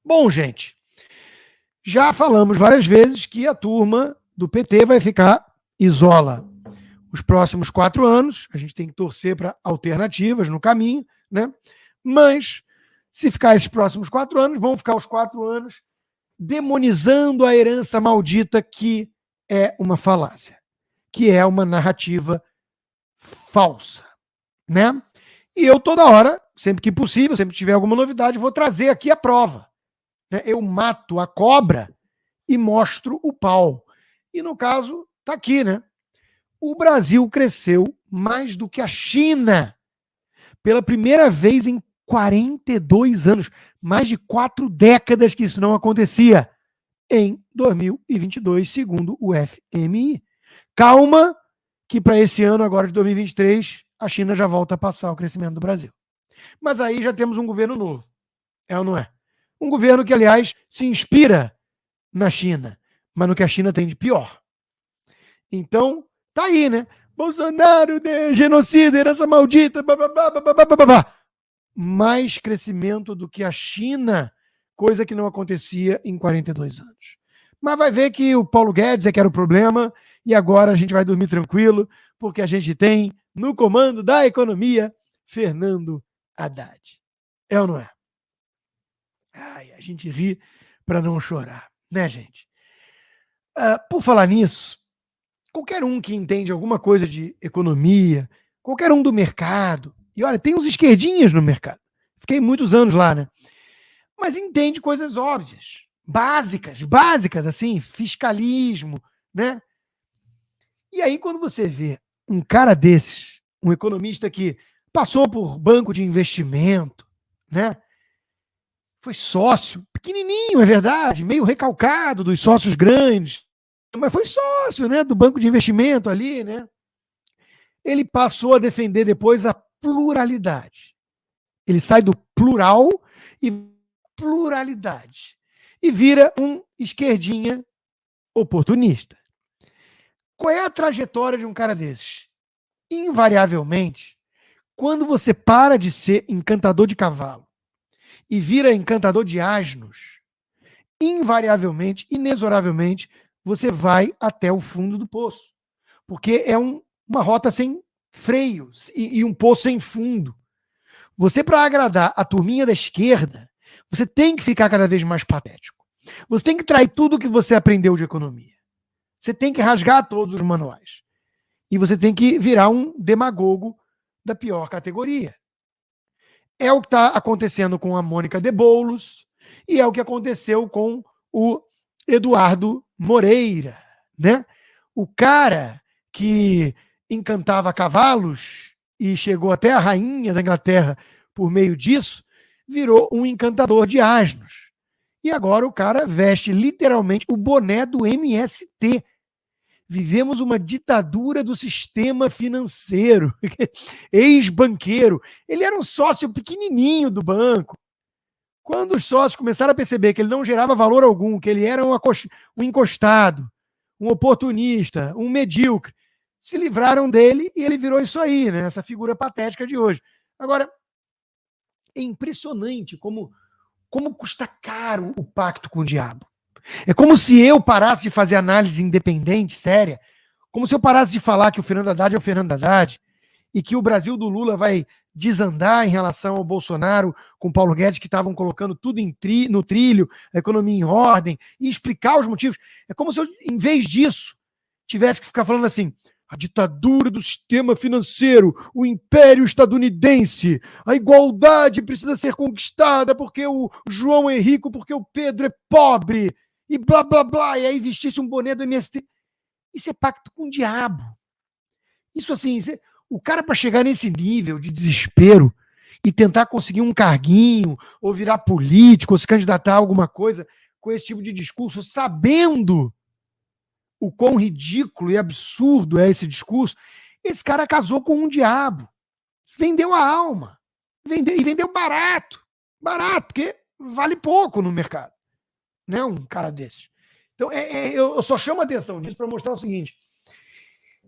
Bom, gente, já falamos várias vezes que a turma do PT vai ficar isola os próximos 4 anos. A gente tem que torcer para alternativas no caminho, né? Mas, se ficar esses próximos 4 anos, vão ficar os 4 anos demonizando a herança maldita, que é uma falácia, que é uma narrativa falsa, né? E eu, toda hora, sempre que possível, sempre que tiver alguma novidade, vou trazer aqui a prova. Eu mato a cobra e mostro o pau. E no caso, tá aqui, né? O Brasil cresceu mais do que a China pela primeira vez em 42 anos. Mais de 4 décadas que isso não acontecia em 2022, segundo o FMI. Calma, que para esse ano, agora de 2023, a China já volta a passar o crescimento do Brasil. Mas aí já temos um governo novo. É ou não é? Um governo que, aliás, se inspira na China, mas no que a China tem de pior. Então, tá aí, né? Bolsonaro, genocida, herança maldita, mais crescimento do que a China, coisa que não acontecia em 42 anos. Mas vai ver que o Paulo Guedes é que era o problema, e agora a gente vai dormir tranquilo, porque a gente tem no comando da economia Fernando Haddad. É ou não é? Ai, a gente ri para não chorar, né, gente? Por falar nisso, qualquer um que entende alguma coisa de economia, qualquer um do mercado, e olha, tem uns esquerdinhas no mercado, fiquei muitos anos lá, né? Mas entende coisas óbvias, básicas, assim, fiscalismo, né? E aí, quando você vê um cara desses, um economista que passou por banco de investimento, né? Foi sócio, pequenininho, é verdade, meio recalcado dos sócios grandes, mas foi sócio, né, do banco de investimento ali, né? Ele passou a defender depois a pluralidade. Ele sai do plural e pluralidade. E vira um esquerdinha oportunista. Qual é a trajetória de um cara desses? Invariavelmente, quando você para de ser encantador de cavalo e vira encantador de asnos, invariavelmente, inexoravelmente, você vai até o fundo do poço. Porque é uma rota sem freios e um poço sem fundo. Você, para agradar a turminha da esquerda, você tem que ficar cada vez mais patético. Você tem que trair tudo que você aprendeu de economia. Você tem que rasgar todos os manuais. E você tem que virar um demagogo da pior categoria. É o que está acontecendo com a Mônica de Boulos e é o que aconteceu com o Eduardo Moreira, né? O cara que encantava cavalos e chegou até a rainha da Inglaterra por meio disso, virou um encantador de asnos. E agora o cara veste literalmente o boné do MST. Vivemos uma ditadura do sistema financeiro. Ex-banqueiro. Ele era um sócio pequenininho do banco. Quando os sócios começaram a perceber que ele não gerava valor algum, que ele era um encostado, um oportunista, um medíocre, se livraram dele e ele virou isso aí, né? Essa figura patética de hoje. Agora, é impressionante como custa caro o pacto com o diabo. É como se eu parasse de fazer análise independente, séria, como se eu parasse de falar que o Fernando Haddad é o Fernando Haddad e que o Brasil do Lula vai desandar em relação ao Bolsonaro com o Paulo Guedes, que estavam colocando tudo no trilho, a economia em ordem, e explicar os motivos. É como se eu, em vez disso, tivesse que ficar falando assim: a ditadura do sistema financeiro, o império estadunidense, a igualdade precisa ser conquistada porque o João é rico, porque o Pedro é pobre, e blá, blá, blá, e aí vestisse um boné do MST. Isso é pacto com o diabo. Isso assim, o cara para chegar nesse nível de desespero e tentar conseguir um carguinho, ou virar político, ou se candidatar a alguma coisa com esse tipo de discurso, sabendo o quão ridículo e absurdo é esse discurso, esse cara casou com um diabo. Vendeu a alma. E vendeu barato. Barato, porque vale pouco no mercado. Né, um cara desse. Então, eu só chamo a atenção nisso para mostrar o seguinte: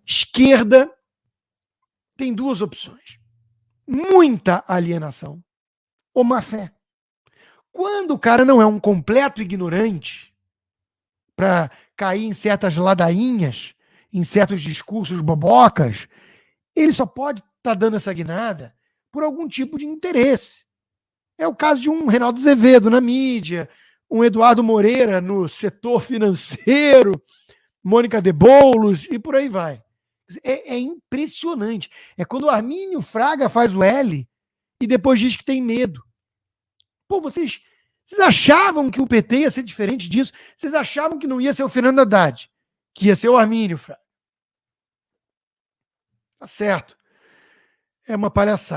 esquerda tem duas opções: muita alienação ou má fé. Quando o cara não é um completo ignorante, para cair em certas ladainhas, em certos discursos bobocas, ele só pode estar dando essa guinada por algum tipo de interesse. É o caso de um Reinaldo Azevedo na mídia, um Eduardo Moreira no setor financeiro, Mônica de Boulos e por aí vai. É impressionante. É quando o Armínio Fraga faz o L e depois diz que tem medo. Pô, vocês achavam que o PT ia ser diferente disso? Vocês achavam que não ia ser o Fernando Haddad, que ia ser o Armínio Fraga? Tá certo. É uma palhaçada.